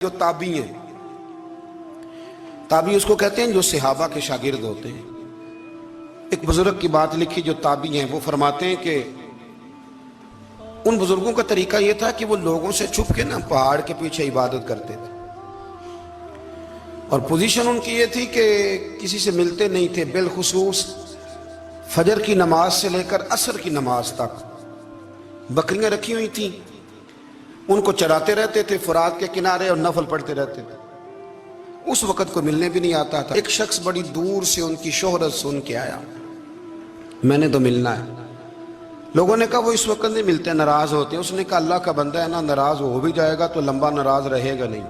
جو تابعی ہیں، تابعی اس کو کہتے ہیں جو صحابہ کے شاگرد ہوتے ہیں۔ ایک بزرگ کی بات لکھی جو تابعی ہیں، وہ فرماتے ہیں کہ ان بزرگوں کا طریقہ یہ تھا کہ وہ لوگوں سے چھپ کے پہاڑ کے پیچھے عبادت کرتے تھے، اور پوزیشن ان کی یہ تھی کہ کسی سے ملتے نہیں تھے، بالخصوص فجر کی نماز سے لے کر عصر کی نماز تک بکریاں رکھی ہوئی تھیں، ان کو چراتے رہتے تھے فرات کے کنارے اور نفل پڑھتے رہتے تھے۔ اس وقت کو ملنے بھی نہیں آتا تھا۔ ایک شخص بڑی دور سے ان کی شہرت سن کے آیا، میں نے تو ملنا ہے۔ لوگوں نے کہا وہ اس وقت نہیں ملتے، ناراض ہوتے ہیں۔ اس نے کہا اللہ کا بندہ ہے نا، ناراض ہو بھی جائے گا تو لمبا ناراض رہے گا نہیں،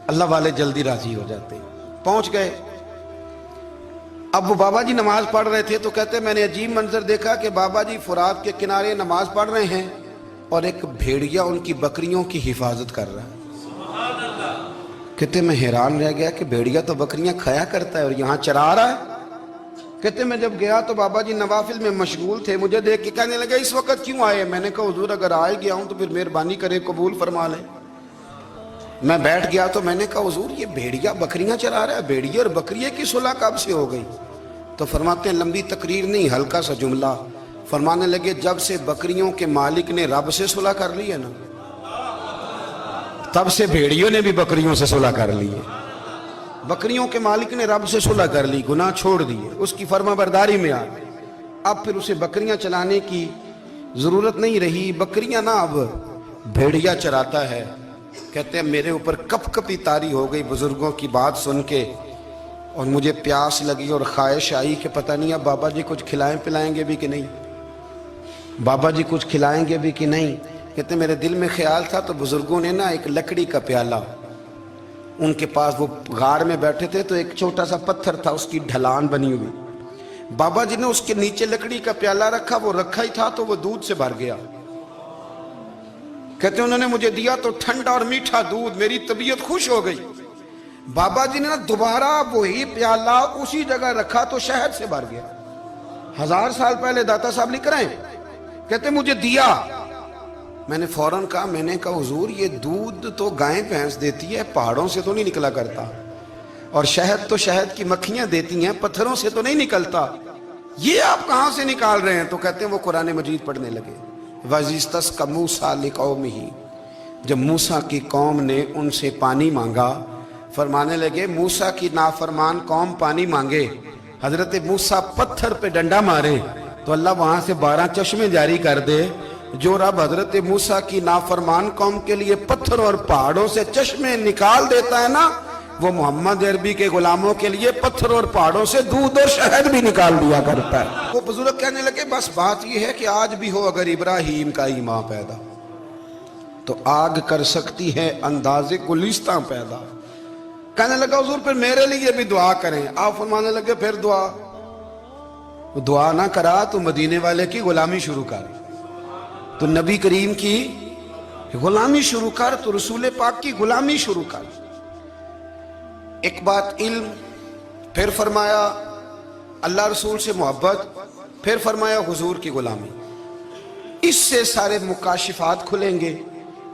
اللہ والے جلدی راضی ہو جاتے ہیں۔ پہنچ گئے۔ اب وہ بابا جی نماز پڑھ رہے تھے تو کہتے میں نے عجیب منظر دیکھا کہ بابا جی فرات کے کنارے نماز پڑھ رہے ہیں اور ایک بھیڑیا ان کی بکریوں کی حفاظت کر رہا ہے۔ کہتے میں حیران رہ گیا کہ بھیڑیا تو بکریاں کھایا کرتا ہے اور یہاں چرا رہا ہے۔ کہتے میں جب گیا تو بابا جی نوافل میں مشغول تھے، مجھے دیکھ کے کہنے لگے اس وقت کیوں آئے؟ میں نے کہا حضور اگر آئے گیا ہوں تو پھر مہربانی کرے قبول فرما لیں۔ میں بیٹھ گیا تو میں نے کہا حضور یہ بھیڑیا بکریاں چرا رہا ہے، بھیڑیا اور بکریے کی صلح کب سے ہو گئی؟ تو فرماتے ہیں لمبی تقریر نہیں، ہلکا سا جملہ۔ فرمانے لگے جب سے بکریوں کے مالک نے رب سے صلح کر لی ہے نا، تب سے بھیڑیوں نے بھی بکریوں سے صلح کر لی ہے۔ بکریوں کے مالک نے رب سے صلح کر لی، گناہ چھوڑ دیے، اس کی فرما برداری میں آ گئے۔ اب پھر اسے بکریاں چلانے کی ضرورت نہیں رہی، بکریاں نہ اب بھیڑیا چراتا ہے۔ کہتے ہیں میرے اوپر کپ کپی طاری ہو گئی بزرگوں کی بات سن کے، اور مجھے پیاس لگی اور خواہش آئی کہ پتہ نہیں اب بابا جی کچھ کھلائیں پلائیں گے بھی کہ نہیں، بابا جی کچھ کھلائیں گے بھی کہ نہیں۔ کہتے میرے دل میں خیال تھا تو بزرگوں نے ایک لکڑی کا پیالہ، ان کے پاس وہ غار میں بیٹھے تھے تو ایک چھوٹا سا پتھر تھا، اس کی ڈھلان بنی ہوئی، بابا جی نے اس کے نیچے لکڑی کا پیالہ رکھا، وہ رکھا ہی تھا تو وہ دودھ سے بھر گیا۔ کہتے انہوں نے مجھے دیا تو ٹھنڈا اور میٹھا دودھ، میری طبیعت خوش ہو گئی۔ بابا جی نے دوبارہ وہی پیالہ اسی جگہ رکھا تو شہد سے بھر گیا۔ 1000 سال پہلے داتا صاحب لکھ رہے ہیں، کہتے مجھے دیا، میں نے فوراً کہا، میں نے کہا حضور یہ دودھ تو گائیں بھینس دیتی ہے، پہاڑوں سے تو نہیں نکلا کرتا، اور شہد تو شہد کی مکھیاں دیتی ہیں، پتھروں سے تو نہیں نکلتا، یہ آپ کہاں سے نکال رہے ہیں؟ تو کہتے ہیں وہ قرآن مجید پڑھنے لگے۔ وَإِذِ اسْتَسْقَى مُوسَىٰ لِقَوْمِهِ، جب موسیٰ کی قوم نے ان سے پانی مانگا، فرمانے لگے موسیٰ کی نافرمان قوم پانی مانگے، حضرت موسیٰ پتھر پہ ڈنڈا مارے تو اللہ وہاں سے 12 چشمے جاری کر دے۔ جو رب حضرت موسیٰ کی نافرمان قوم کے لیے پتھروں اور پہاڑوں سے چشمے نکال دیتا ہے نا، وہ محمد عربی کے غلاموں کے لیے پتھروں اور پہاڑوں سے دودھ اور شہد بھی نکال دیا کرتا ہے۔ وہ بزرگ کہنے لگے بس بات یہ ہے کہ آج بھی ہو اگر ابراہیم کا ایمان پیدا تو آگ کر سکتی ہے انداز گلستاں پیدا۔ کہنے لگا حضور پھر میرے لیے بھی دعا کریں۔ آپ فرمانے لگے پھر دعا نہ کرا تو مدینے والے کی غلامی شروع کر، تو نبی کریم کی غلامی شروع کر، تو رسول پاک کی غلامی شروع کر۔ ایک بات علم، پھر فرمایا اللہ رسول سے محبت، پھر فرمایا حضور کی غلامی۔ اس سے سارے مکاشفات کھلیں گے،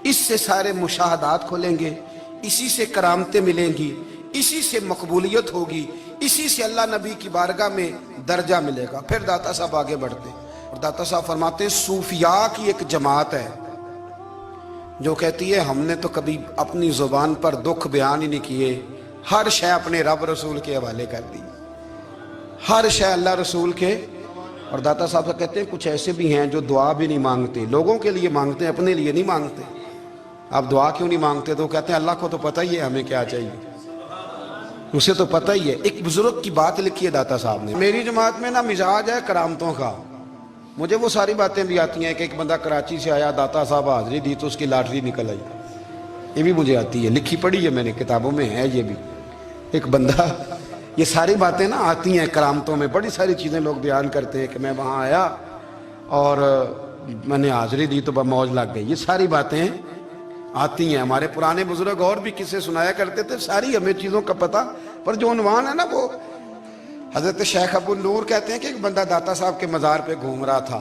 اس سے سارے مشاہدات کھلیں گے، اسی سے کرامتیں ملیں گی، اسی سے مقبولیت ہوگی، اسی سے اللہ نبی کی بارگاہ میں درجہ ملے گا۔ پھر داتا صاحب آگے بڑھتے اور داتا صاحب فرماتے ہیں صوفیاء کی ایک جماعت ہے جو کہتی ہے ہم نے تو کبھی اپنی زبان پر دکھ بیان ہی نہیں کیے، ہر شے اپنے رب رسول کے حوالے کر دی، ہر شے اللہ رسول کے۔ اور داتا صاحب کہتے ہیں کچھ ایسے بھی ہیں جو دعا بھی نہیں مانگتے، لوگوں کے لیے مانگتے ہیں، اپنے لیے نہیں مانگتے۔ آپ دعا کیوں نہیں مانگتے؟ تو کہتے ہیں اللہ کو تو پتہ ہی ہے ہمیں کیا چاہیے، اسے تو پتہ ہی ہے۔ ایک بزرگ کی بات لکھی ہے داتا صاحب نے، میری جماعت میں مزاج ہے کرامتوں کا، مجھے وہ ساری باتیں بھی آتی ہیں کہ ایک بندہ کراچی سے آیا، داتا صاحب حاضری دی تو اس کی لاٹری نکل آئی، یہ بھی مجھے آتی ہے، لکھی پڑھی ہے میں نے، کتابوں میں ہے یہ بھی۔ ایک بندہ، یہ ساری باتیں آتی ہیں کرامتوں میں، بڑی ساری چیزیں لوگ بیان کرتے ہیں کہ میں وہاں آیا اور میں نے حاضری دی تو موج لگ گئی، یہ ساری باتیں آتی ہیں۔ ہمارے پرانے بزرگ اور بھی قصے سنایا کرتے تھے، ساری ہمیں چیزوں کا پتہ، پر جو عنوان ہے نا وہ حضرت شیخ ابو نور کہتے ہیں کہ ایک بندہ داتا صاحب کے مزار پہ گھوم رہا تھا،